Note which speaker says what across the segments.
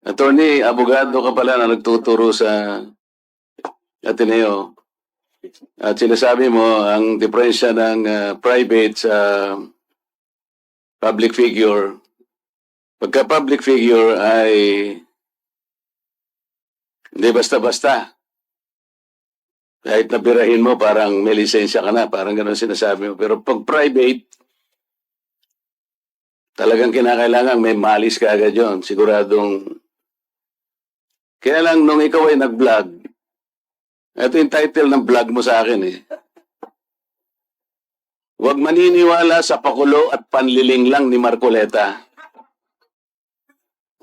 Speaker 1: Attorney, abogado ka pala na nagtuturo sa Ateneo. At sinasabi mo, ang diferensya ng private sa public figure, pagka public figure ay hindi basta-basta. Kahit nabirahin mo, parang may lisensya ka na, parang gano'n sinasabi mo. Pero pag private, talagang kinakailangan may malis ka agad yun. Siguradong. Kaya lang nung ikaw ay nag-vlog, ito yung title ng vlog mo sa akin eh. Huwag maniniwala sa pakulo at panliling lang ni Marcoleta.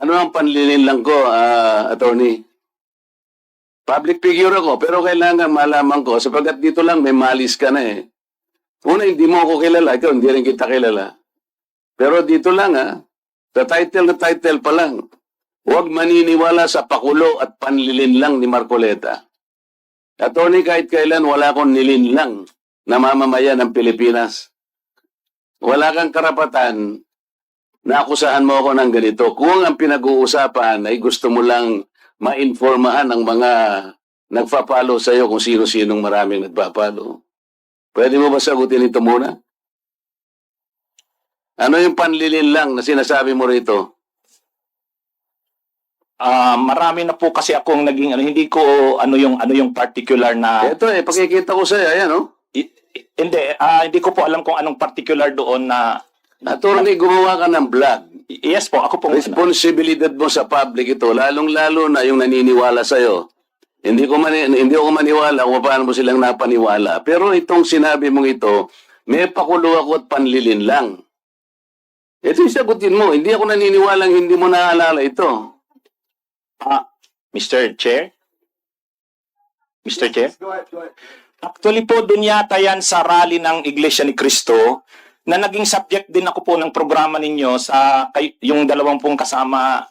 Speaker 1: Ano ang panliling lang ko, attorney? Public figure ako, pero kailangan malaman ko, sapagkat dito lang may malis ka na eh. Una, hindi mo ako kilala, ikaw hindi rin kita kilala. Pero dito lang sa title na title pa lang, huwag maniniwala sa pakulo at panlilin lang ni Marcoleta. Attorney, kahit kailan wala akong nilinlang na mamamayan ng Pilipinas. Wala kang karapatan na akusahan mo ako ng ganito. Kung ang pinag-uusapan ay gusto mo lang ma-informahan ang mga nagpa-follow sa'yo kung sino-sinong maraming nagpa-follow. Pwede mo ba sagutin ito muna? Ano yung panlilin lang na sinasabi mo rito?
Speaker 2: Marami na po kasi akong naging hindi ko ano yung particular na
Speaker 1: Ito pakikita ko sa'yo, ayan
Speaker 2: hindi ko po alam kung anong particular doon na
Speaker 1: Attorney, gumawa ka ng vlog.
Speaker 2: yes po, ako po
Speaker 1: Responsibilidad mo sa public ito, lalong-lalo na yung naniniwala sa'yo. Hindi ako maniwala kung paano mo silang napaniwala. Pero itong sinabi mong ito, may pakulo ako at panlilin lang. Ito yung sagutin mo. Hindi ako naniniwalang hindi mo naalala ito.
Speaker 2: Mr. Chair? Mr. Chair? Actually po, dun yata yan sa rally ng Iglesia ni Cristo na naging subject din ako po ng programa ninyo sa yung dalawang pong kasama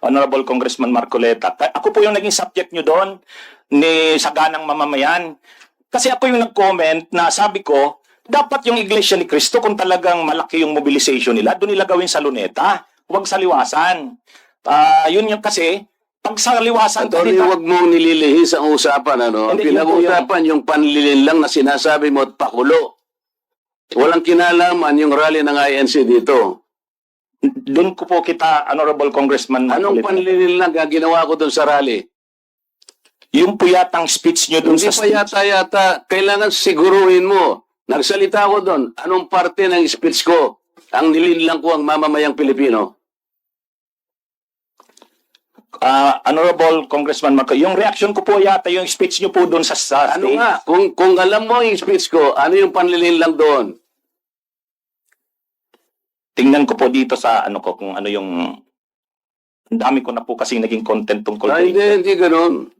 Speaker 2: Honorable Congressman Marcoleta. Ako po yung naging subject nyo doon ni Saganang Mamamayan. Kasi ako yung nag-comment na sabi ko, dapat yung Iglesia ni Cristo kung talagang malaki yung mobilization nila, doon nila gawin sa Luneta, huwag sa Liwasan. Yun yung kasi, pag sa Liwasan...
Speaker 1: Attorney, huwag mong nililihis ang usapan. Ang pinag-uusapan yung panlilin lang na sinasabi mo at pakulo. Walang kinalaman yung rally ng INC dito.
Speaker 2: Doon ko po kita, Honorable Congressman
Speaker 1: Anong
Speaker 2: Marcoleta.
Speaker 1: panlilin lang ginawa ko doon sa rally?
Speaker 2: Yung po yatang speech nyo doon
Speaker 1: Hindi
Speaker 2: sa
Speaker 1: pa yata, kailangan siguruhin mo. Nagsalita ko doon, anong parte ng speech ko ang nilinlang ko ang mamamayang Pilipino?
Speaker 2: Honorable Congressman Marcoleta, yung reaction ko po yata yung speech nyo po doon sa
Speaker 1: Ano
Speaker 2: stage.
Speaker 1: nga, kung alam mo yung speech ko, ano yung panlilinlang doon?
Speaker 2: Tingnan ko po dito sa kung ano yung... Ang dami ko na po kasi naging content tungkol po.
Speaker 1: Hindi ganun.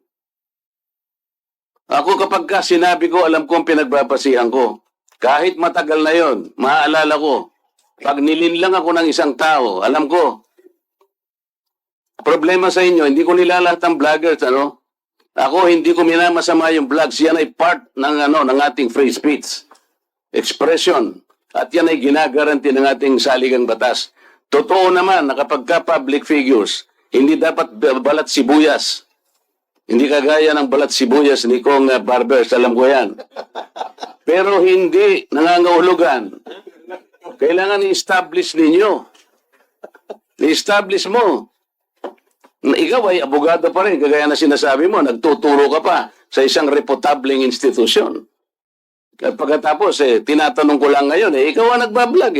Speaker 1: Ako kapag sinabi ko, alam ko ang pinagbabasihan ko. Kahit matagal na yon, maaalala ko. Pag nilinlang ako ng isang tao, alam ko. Problema sa inyo, hindi ko nilalahat ang vloggers, Ako, hindi ko minamasama yung vlogs. Yan ay part ng ating free speech. Expression. At yan ay ginagaranti ng ating saligang batas. Totoo naman na kapag public figures, hindi dapat balat sibuyas. Hindi kagaya ng balat sibuyas ni Kong Barbers, alam ko yan. Pero hindi nangangahulugan. Kailangan i-establish ninyo. I-establish mo. Ikaw ay abogado pa rin, kagaya na sinasabi mo, nagtuturo ka pa sa isang reputabling institusyon. At pagkatapos, tinatanong ko lang ngayon, ikaw ang nagbablog,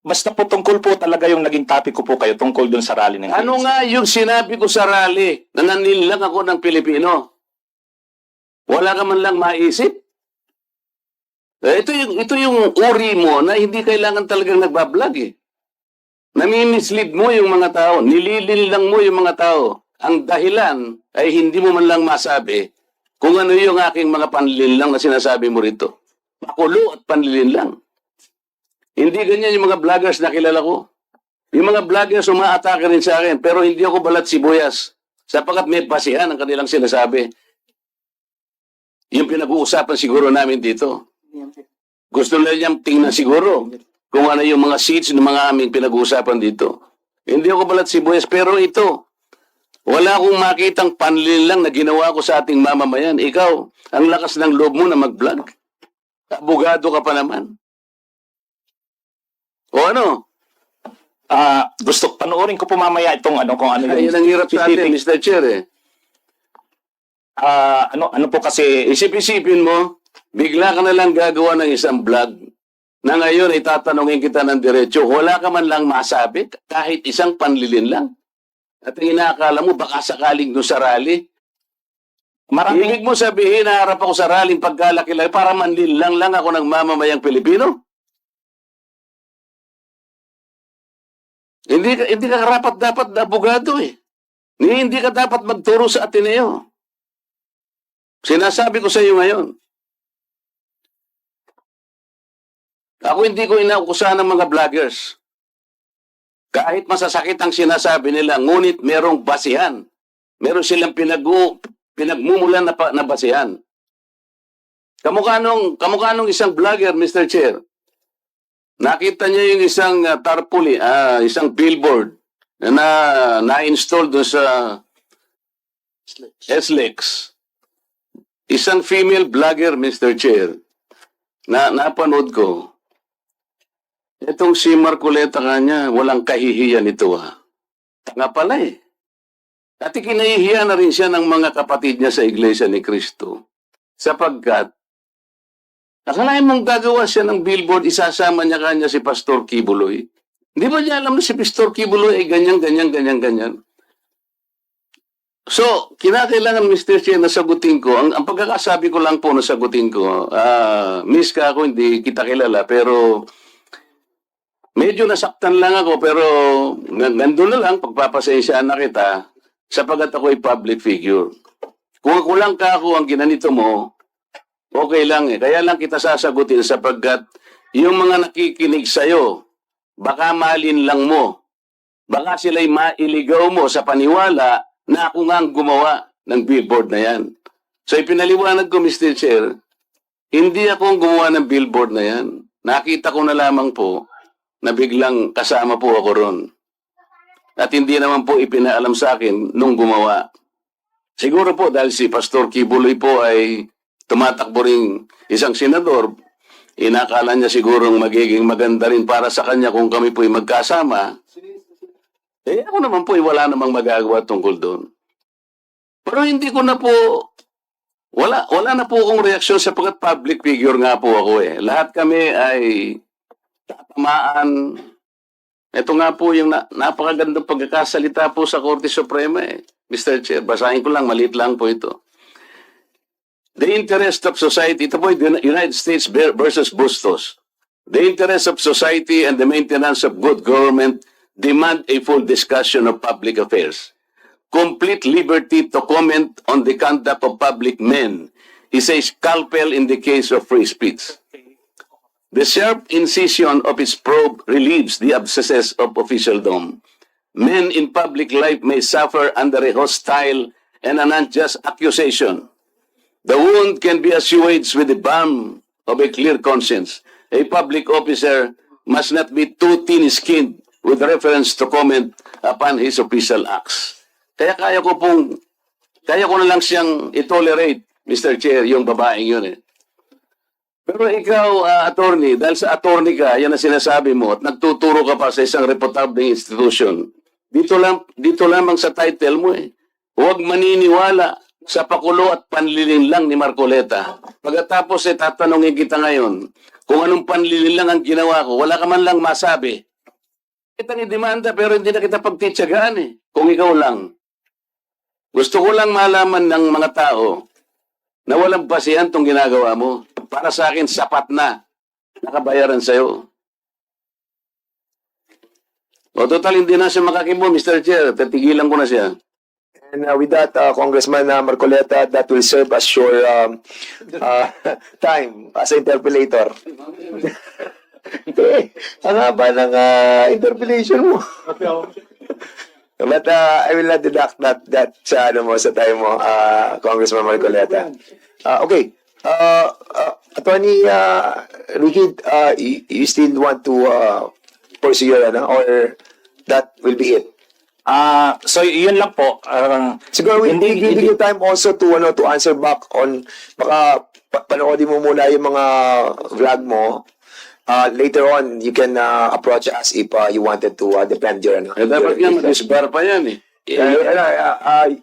Speaker 2: Basta po tungkol po talaga yung naging topic ko po kayo tungkol dun sa rally ng
Speaker 1: Ano
Speaker 2: ANC.
Speaker 1: nga yung sinabi ko sa rally na nanilang ako ng Pilipino? Wala ka man lang maisip? Ito yung uri mo na hindi kailangan talagang nagbablog Nami-mislead mo yung mga tao, nilililang mo yung mga tao. Ang dahilan ay hindi mo man lang masabi kung ano yung aking mga panlilinlang na sinasabi mo rito. Pakulo at panlilinlang. Hindi ganyan yung mga vloggers na kilala ko. Yung mga vloggers umaatake rin sa akin, pero hindi ako balat sibuyas. Sapagkat may basihan ang kanilang sinasabi. Yung pinag-uusapan siguro namin dito. Gusto nila niyang tingnan siguro kung ano yung mga seats ng mga aming pinag-uusapan dito. Hindi ako balat sibuyas, pero ito, wala akong makitang panlil lang na ginawa ko sa ating mamamayan. Ikaw, ang lakas ng loob mo na mag-vlog. Abogado ka pa naman. O ano?
Speaker 2: Gusto, panoorin ko po mamaya itong ano, kung ano
Speaker 1: Ayun ang hirap sa atin, Mr. Chair eh.
Speaker 2: Ano po kasi,
Speaker 1: Isip-isipin mo, bigla ka na lang gagawa ng isang vlog na ngayon ay tatanungin kita ng diretso. Wala ka man lang masabi, kahit isang panlilin lang. At ang inaakala mo, baka sakaling doon sa rally.
Speaker 2: maraming,
Speaker 1: Ibig mo sabihin, naharap ako sa rallying pagkalaki-laki para manlilang lang ako ng mamamayang Pilipino? Hindi ka karapat dapat na abogado eh. Hindi ka dapat magturo sa Ateneo. Sinasabi ko sa iyo ngayon. Ako hindi ko inaukusahan ng mga vloggers. Kahit masasakit ang sinasabi nila, ngunit merong basihan. Meron silang pinagmumulan na basihan. Kamukha nung isang vlogger, Mr. Chair. Nakita niya yung isang tarpaulin, isang billboard na-install doon sa SLEX. Isang female vlogger, Mr. Chair, na napanood ko. Itong si Marcoleta kanya, walang kahihiyan ito Tanga pala eh. At kinahihiya na rin siya ng mga kapatid niya sa Iglesia ni Cristo. Sapagkat, akalain mong gagawa siya ng billboard, isasama niya kanya si Pastor Kibuloy. Hindi ba niya alam na si Pastor Kibuloy ay ganyan. So, kinakailangan, Mr. Chair, na sagutin ko. Ang pagkakasabi ko lang po na sagutin ko, miss ka ako, hindi kita kilala, pero medyo nasaktan lang ako, pero nandun na lang, pagpapasensyaan na kita, sapagat ako ay public figure. Kung ako lang ang ginanito mo, okay lang eh. Kaya lang kita sasagutin sapagkat yung mga nakikinig sa'yo, baka malin lang mo. Baka sila'y mailigaw mo sa paniwala na ako nga ang gumawa ng billboard na yan. So ipinaliwanag ko, Mr. Chair, hindi ako ang gumawa ng billboard na yan. Nakita ko na lamang po na biglang kasama po ako ron. At hindi naman po ipinaalam sa akin nung gumawa. Siguro po dahil si Pastor Kibuloy po ay tumatakbo ring isang senador, inakala niya sigurong magiging maganda rin para sa kanya kung kami po ay magkasama. Ako naman po ay wala namang magagawa tungkol doon. Pero hindi ko na po, wala na po akong reaksyon sapagkat public figure nga po ako eh. Lahat kami ay tatamaan. Ito nga po yung napakagandang pagkakasalita po sa Korte Suprema eh. Mr. Chair, basahin ko lang, maliit lang po ito. The interest of society, ito po yung United States versus Bustos. The interest of society and the maintenance of good government demand a full discussion of public affairs. Complete liberty to comment on the conduct of public men is a scalpel in the case of free speech. The sharp incision of its probe relieves the abscesses of officialdom. Men in public life may suffer under a hostile and an unjust accusation. The wound can be assuaged with the balm of a clear conscience. A public officer must not be too thin-skinned with reference to comment upon his official acts. Kaya ko na lang siyang i-tolerate, Mr. Chair, yung babaeng yun eh. Pero ikaw, attorney, dahil sa attorney ka, yan ang sinasabi mo, at nagtuturo ka pa sa isang reputable institution, dito lamang sa title mo eh. Huwag maniniwala sa pakulo at panlilin lang ni Marcoleta. Pagkatapos tatanungin kita ngayon, kung anong panlilin lang ang ginawa ko, wala ka man lang masabi. Kita ni demanda pero hindi na kita pagtitsagaan eh. Kung ikaw lang. Gusto ko lang malaman ng mga tao na walang basihan tong ginagawa mo. Para sa akin, sapat na. Nakabayaran sa'yo. O total, hindi na siya makakimbo, Mr. Chair. Tatigilan ko na siya.
Speaker 3: And with that, Congressman Marcoleta, that will serve as your time as interpolator. Ang haba ng interpolation mo. But I will not deduct that sa time mo, Congressman Marcoleta. Okay. Attorney Ricky, you still want to pursue your, or that will be it.
Speaker 2: So yun lang po.
Speaker 3: Siguro we give you time also to answer back on baka panoodin mo muna yung mga vlog mo. Later on, you can approach us if you wanted to defend your
Speaker 1: Eh, dapat nga mag-disbar pa yan eh.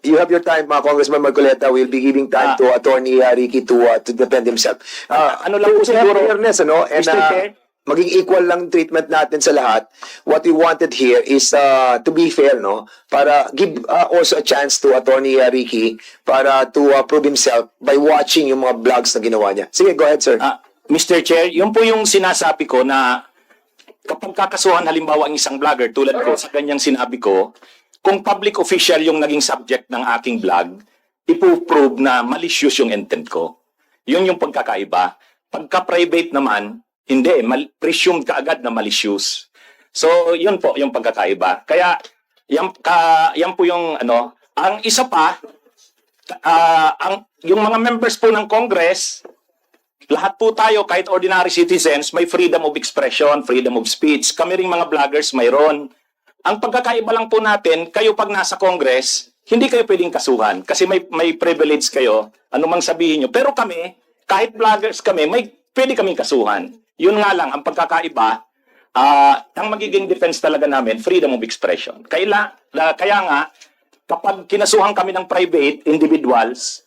Speaker 3: you have your time, Congressman Marcoleta. We'll be giving time to Attorney Ricky to defend himself.
Speaker 2: Ano lang po
Speaker 3: to have
Speaker 2: siguro,
Speaker 3: fairness, ano? And
Speaker 2: Mr. Chair?
Speaker 3: maging equal lang treatment natin sa lahat. What we wanted here is to be fair, no? Para give also a chance to Attorney Ricky para to prove himself by watching yung mga vlogs na ginawa niya. Sige, go ahead, sir.
Speaker 2: Mr. Chair, yun po yung sinasabi ko na kapag kakasuhan halimbawa ang isang vlogger tulad ko sa ganyang sinabi ko, kung public official yung naging subject ng aking vlog, ipo-prove na malicious yung intent ko. Yun yung pagkakaiba. Pagka-private naman, hindi, presumed ka agad na malicious. So, yun po yung pagkakaiba. Kaya, yan po yung ano. Ang isa pa, yung mga members po ng Congress, lahat po tayo, kahit ordinary citizens, may freedom of expression, freedom of speech. Kami ring mga vloggers, mayroon. Ang pagkakaiba lang po natin, kayo pag nasa Congress, hindi kayo pwedeng kasuhan kasi may privilege kayo, anumang sabihin nyo. Pero kami, kahit vloggers kami, pwede kaming kasuhan. Yun nga lang, ang pagkakaiba, ang magiging defense talaga namin, freedom of expression. Kaya nga, kapag kinasuhan kami ng private individuals,